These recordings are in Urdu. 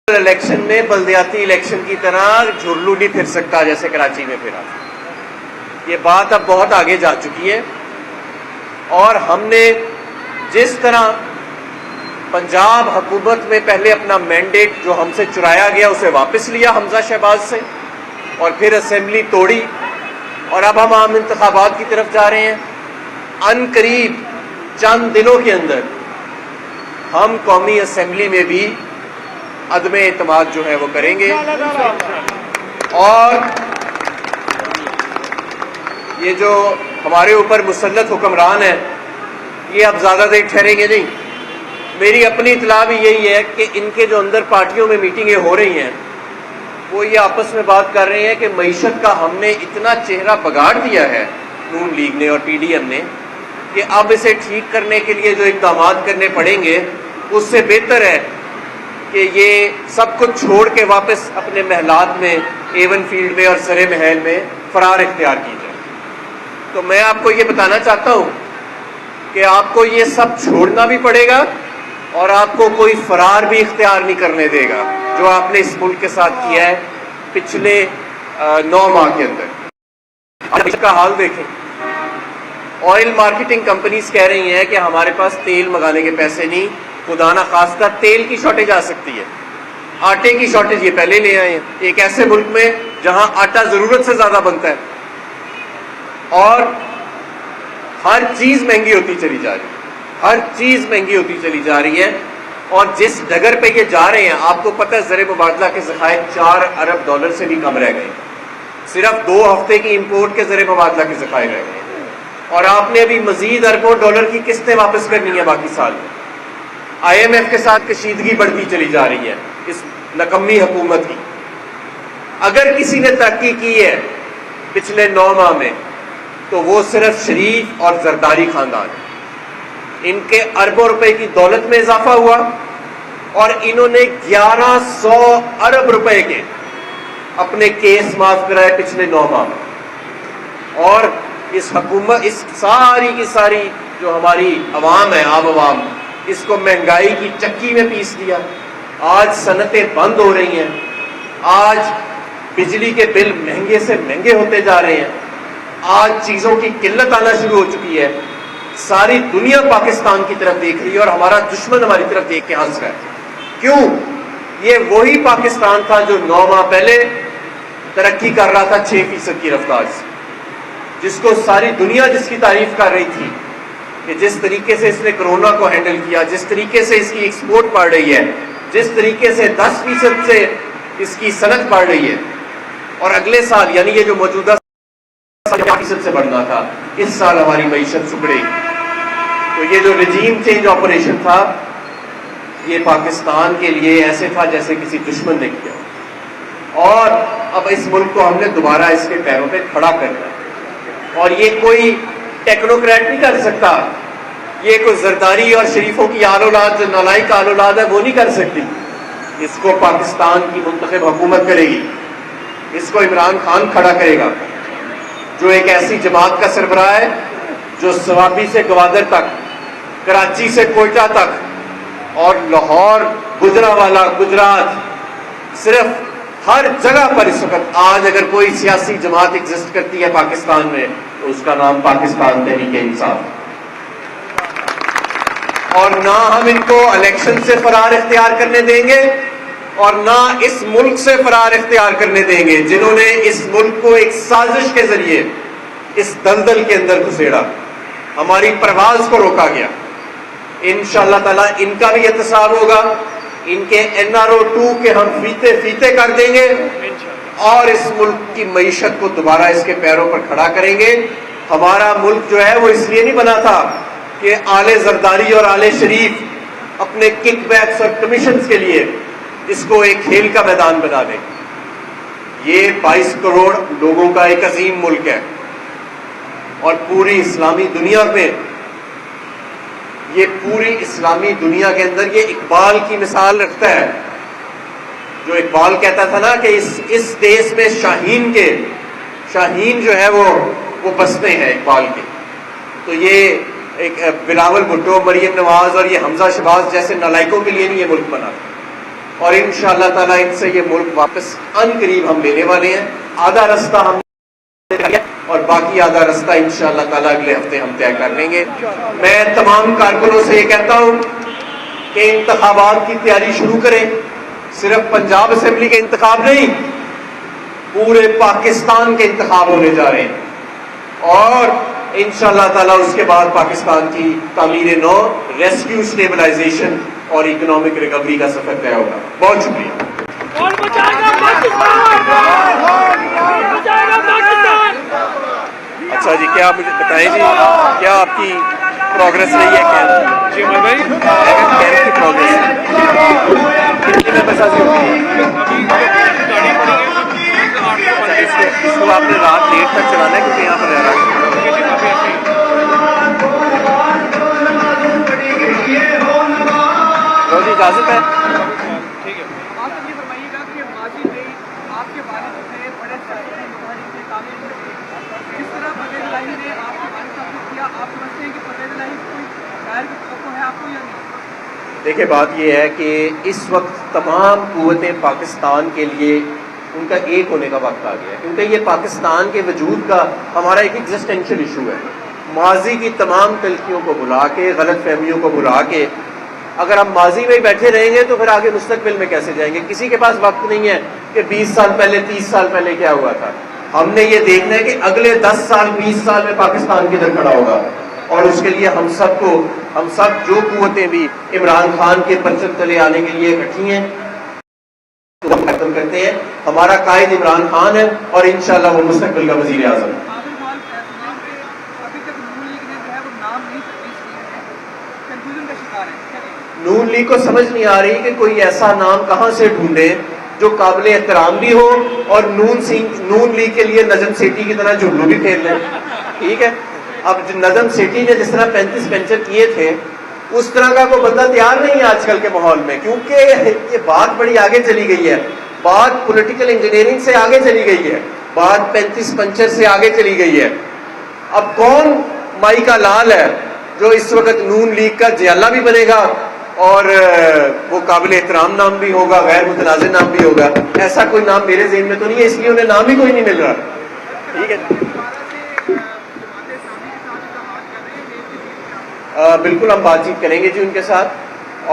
الیکشن میں بلدیاتی الیکشن کی طرح جھرلو نہیں پھر سکتا جیسے کراچی میں پھرا. یہ بات اب بہت آگے جا چکی ہے اور ہم نے جس طرح پنجاب حکومت میں پہلے اپنا مینڈیٹ جو ہم سے چرایا گیا اسے واپس لیا حمزہ شہباز سے اور پھر اسمبلی توڑی اور اب ہم عام انتخابات کی طرف جا رہے ہیں. ان قریب چند دنوں کے اندر ہم قومی اسمبلی میں بھی عدم اعتماد جو ہے وہ کریں گے اور یہ جو ہمارے اوپر مسلط حکمران ہیں یہ اب زیادہ دیر ٹھہریں گے نہیں. میری اپنی اطلاع بھی یہی ہے کہ ان کے جو اندر پارٹیوں میں میٹنگیں ہو رہی ہیں وہ یہ آپس میں بات کر رہے ہیں کہ معیشت کا ہم نے اتنا چہرہ بگاڑ دیا ہے نون لیگ نے اور پی ڈی ایم نے کہ اب اسے ٹھیک کرنے کے لیے جو اقدامات کرنے پڑیں گے اس سے بہتر ہے کہ یہ سب کچھ چھوڑ کے واپس اپنے محلات میں ایون فیلڈ میں اور سرے محل میں فرار اختیار کی جائے. تو میں آپ کو یہ بتانا چاہتا ہوں کہ آپ کو یہ سب چھوڑنا بھی پڑے گا اور آپ کو کوئی فرار بھی اختیار نہیں کرنے دے گا جو آپ نے اس ملک کے ساتھ کیا ہے پچھلے 9 ماہ کے اندر. آپ اس کا حال دیکھیں. آئل مارکیٹنگ کمپنیز کہہ رہی ہیں کہ ہمارے پاس تیل منگانے کے پیسے نہیں. خدا نہ خواستہ تیل کی شارٹیج آ سکتی ہے. آٹے کی شارٹیج یہ پہلے لے آئے ہیں ایک ایسے ملک میں جہاں آٹا ضرورت سے زیادہ بنتا ہے اور ہر چیز مہنگی ہوتی چلی جا رہی ہے. ہر چیز مہنگی ہوتی چلی جا رہی ہے اور جس ڈگر پہ یہ جا رہے ہیں آپ کو پتہ ہے زر مبادلہ کے ذخائر $4 ارب سے بھی کم رہ گئے. صرف 2 ہفتے کی امپورٹ کے زر مبادلہ کے ذخائر رہ گئے اور آپ نے ابھی مزید اربوں ڈالر کی قسطیں واپس کرنی ہے باقی سال میں. آئی ایم ایف کے ساتھ کشیدگی بڑھتی چلی جا رہی ہے اس نکمی حکومت کی. اگر کسی نے ترقی کی ہے پچھلے 9 ماہ میں تو وہ صرف شریف اور زرداری خاندان ہے. ان کے اربوں روپے کی دولت میں اضافہ ہوا اور انہوں نے 1100 ارب روپے کے اپنے کیس معاف کرائے پچھلے 9 ماہ میں. اور اس حکومت اس ساری کی ساری جو ہماری عوام ہے عام عوام اس کو مہنگائی کی چکی میں پیس دیا. آج صنعتیں بند ہو رہی ہیں. آج بجلی کے بل مہنگے سے مہنگے ہوتے جا رہے ہیں. آج چیزوں کی قلت آنا شروع ہو چکی ہے. ساری دنیا پاکستان کی طرف دیکھ رہی ہے اور ہمارا دشمن ہماری طرف دیکھ کے ہنس رہا ہے. کیوں؟ یہ وہی پاکستان تھا جو 9 ماہ پہلے ترقی کر رہا تھا 6% کی رفتار سے, جس کو ساری دنیا جس کی تعریف کر رہی تھی کہ جس طریقے سے اس نے کرونا کو ہینڈل کیا, جس طریقے سے اس کی ایکسپورٹ بڑھ رہی ہے, جس طریقے سے 10% سے اس کی صنعت بڑھ رہی ہے اور اگلے سال یعنی یہ جو موجودہ 5% سے بڑھنا تھا اس سال ہماری معیشت سکڑے. تو یہ جو رجیم چینج آپریشن تھا یہ پاکستان کے لیے ایسے تھا جیسے کسی دشمن نے کیا اور اب اس ملک کو ہم نے دوبارہ اس کے پیروں پہ کھڑا کرنا ہے اور یہ کوئی ٹیکنوکریٹ نہیں کر سکتا. یہ کوئی زرداری اور شریفوں کی آل اولاد جو نالائق آل اولاد ہے وہ نہیں کر سکتی. اس کو پاکستان کی منتخب حکومت کرے گی. اس کو عمران خان کھڑا کرے گا جو ایک ایسی جماعت کا سربراہ ہے جو سوابی سے گوادر تک, کراچی سے کوئٹہ تک اور لاہور, گجرانوالہ, گجرات, صرف ہر جگہ پر اس وقت آج اگر کوئی سیاسی جماعت ایگزسٹ کرتی ہے پاکستان میں تو اس کا نام پاکستان تحریک انصاف. اور نہ ہم ان کو الیکشن سے فرار اختیار کرنے دیں گے اور نہ اس ملک سے فرار اختیار کرنے دیں گے جنہوں نے اس ملک کو ایک سازش کے ذریعے اس دلدل کے اندر گھسیڑا, ہماری پرواز کو روکا گیا. انشاءاللہ تعالیٰ ان کا بھی احتساب ہوگا. ان کے NRO2 کے ہم فیتے کر دیں گے اور اس ملک کی معیشت کو دوبارہ اس کے پیروں پر کھڑا کریں گے. ہمارا ملک جو ہے وہ اس لیے نہیں بنا تھا کہ آل زرداری اور آل شریف اپنے کک بیکس اور کمیشنز کے لیے اس کو ایک کھیل کا میدان بنا دیں. یہ 22 کروڑ لوگوں کا ایک عظیم ملک ہے اور پوری اسلامی دنیا میں پوری اسلامی دنیا کے اندر یہ اقبال کی مثال رکھتا ہے. جو اقبال کہتا تھا نا کہ اس دیش میں شاہین جو ہے وہ بستے ہیں اقبال کے. تو یہ ایک بلاول بھٹو, مریم نواز اور یہ حمزہ شہباز جیسے نالائکوں کے لیے نہیں یہ ملک بنا. اور انشاءاللہ تعالیٰ ان سے یہ ملک واپس ان قریب ہم لینے والے ہیں. آدھا رستہ ہم اور باقی آدھا رستہ انشاءاللہ تعالیٰ اگلے ہفتے ہم طے کر لیں گے. میں تمام کارکنوں سے یہ کہتا ہوں کہ انتخابات کی تیاری شروع کریں. صرف پنجاب اسمبلی کے انتخاب نہیں، پورے پاکستان کے انتخاب ہونے جا رہے ہیں، اور انشاءاللہ تعالیٰ اس کے بعد پاکستان کی تعمیر نو، ریسکیو، اسٹیبلائزیشن اور اکنامک ریکوری کا سفر طے ہوگا. بہت شکریہ. اچھا جی، کیا آپ مجھے بتائیں جی، کیا آپ کی پروگرس رہی ہے؟ کیا جی عمر بھائی کیمپ کی پروگرس کتنے ممبرس ہوتی ہے؟ اس کو آپ نے رات لیٹ تک چلانا ہے کیونکہ یہاں پر رہ رہا ہے. جی اجازت ہے. دیکھیں بات یہ ہے کہ اس وقت تمام قوتیں پاکستان کے لیے ان کا ایک ہونے کا وقت آ گیا ہے، کیونکہ یہ پاکستان کے وجود کا ہمارا ایک ایگزسٹینشیل ایشو ہے. ماضی کی تمام تلخیوں کو بھلا کے، غلط فہمیوں کو بھلا کے اگر ہم ماضی میں ہی بیٹھے رہیں گے تو پھر آگے مستقبل میں کیسے جائیں گے؟ کسی کے پاس وقت نہیں ہے کہ 20 سال پہلے 30 سال پہلے کیا ہوا تھا. ہم نے یہ دیکھنا ہے کہ اگلے 10 سال 20 سال میں پاکستان کدھر کھڑا ہوگا، اور اس کے لیے ہم سب جو قوتیں بھی عمران خان کے پرچم تلے آنے کے لیے اکٹھی ہیں تو ہم ختم کرتے ہیں. ہمارا قائد عمران خان ہے اور انشاءاللہ وہ مستقبل کا وزیر اعظم ہے. نون لیگ کو سمجھ نہیں آ رہی کہ کوئی ایسا نام کہاں سے ڈھونڈے جو قابل احترام بھی ہو اور نون لیگ کے لیے نجم سیٹھی کی طرح جھلو بھی پھیر لیں. ٹھیک ہے، اب نجم سیٹھی نے جس طرح 35 پینچر کیے تھے اس طرح کا کوئی بندہ تیار نہیں ہے آج کل کے ماحول میں، کیونکہ یہ بات بڑی آگے چلی گئی ہے. بات پولیٹیکل انجینئرنگ سے آگے چلی گئی ہے، بات 35 پنچر سے آگے چلی گئی ہے. اب کون مائی کا لال ہے جو اس وقت نون لیگ کا جیالہ بھی بنے گا اور وہ قابل احترام نام بھی ہوگا، غیر متنازع نام بھی ہوگا؟ ایسا کوئی نام میرے ذہن میں تو نہیں ہے، اس لیے انہیں نام ہی کوئی نہیں مل رہا. ٹھیک ہے، بالکل ہم بات چیت کریں گے جی ان کے ساتھ،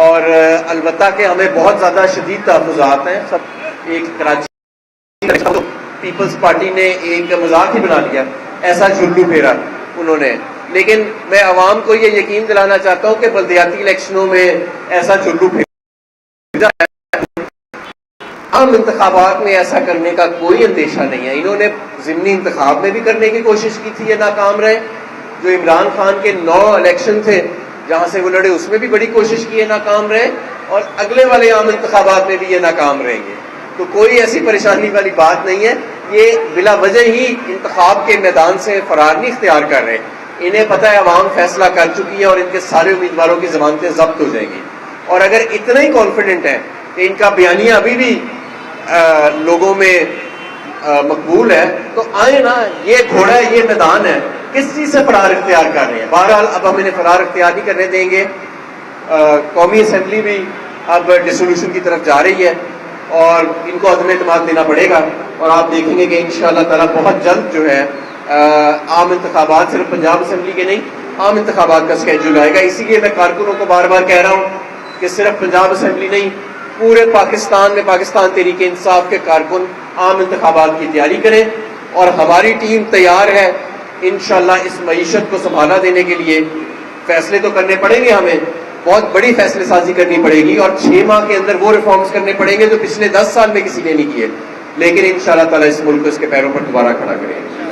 اور البتہ کہ ہمیں بہت زیادہ شدید تحفظات ہیں. سب ایک کراچی پیپلز پارٹی نے ایک مذاق ہی بنا لیا، ایسا جھلو پھیرا انہوں نے. لیکن میں عوام کو یہ یقین دلانا چاہتا ہوں کہ بلدیاتی الیکشنوں میں ایسا جھلو پھیرا، عام انتخابات میں ایسا کرنے کا کوئی اندیشہ نہیں ہے. انہوں نے ضمنی انتخاب میں بھی کرنے کی کوشش کی تھی، یہ ناکام رہے. جو عمران خان کے 9 الیکشن تھے جہاں سے وہ لڑے اس میں بھی بڑی کوشش کی ہے، ناکام رہے، اور اگلے والے عام انتخابات میں بھی یہ ناکام رہیں گے. تو کوئی ایسی پریشانی والی بات نہیں ہے. یہ بلا وجہ ہی انتخاب کے میدان سے فرار نہیں اختیار کر رہے. انہیں پتہ ہے عوام فیصلہ کر چکی ہے اور ان کے سارے امیدواروں کی ضمانتیں ضبط ہو جائیں گی. اور اگر اتنا ہی کانفیڈنٹ ہے کہ ان کا بیانیہ ابھی بھی لوگوں میں مقبول ہے تو آئے نا، یہ گھوڑا ہے، یہ میدان ہے، کس چیز سے فرار اختیار کر رہے ہیں؟ بہرحال اب ہم انہیں فرار اختیار نہیں کرنے دیں گے. قومی اسمبلی بھی اب ڈسولوشن کی طرف جا رہی ہے اور ان کو عدم اعتماد دینا پڑے گا، اور آپ دیکھیں گے کہ انشاءاللہ تعالیٰ بہت جلد جو ہے عام انتخابات، صرف پنجاب اسمبلی کے نہیں، عام انتخابات کا اسکیڈول آئے گا. اسی لیے میں کارکنوں کو بار بار کہہ رہا ہوں کہ صرف پنجاب اسمبلی نہیں، پورے پاکستان میں پاکستان تحریک انصاف کے کارکن عام انتخابات کی تیاری کریں، اور ہماری ٹیم تیار ہے انشاءاللہ اس معیشت کو سنبھالا دینے کے لیے. فیصلے تو کرنے پڑیں گے، ہمیں بہت بڑی فیصلے سازی کرنی پڑے گی، اور 6 ماہ کے اندر وہ ریفارمز کرنے پڑیں گے جو پچھلے 10 سال میں کسی نے نہیں کیے، لیکن انشاءاللہ تعالیٰ اس ملک کو اس کے پیروں پر دوبارہ کھڑا کریں گے.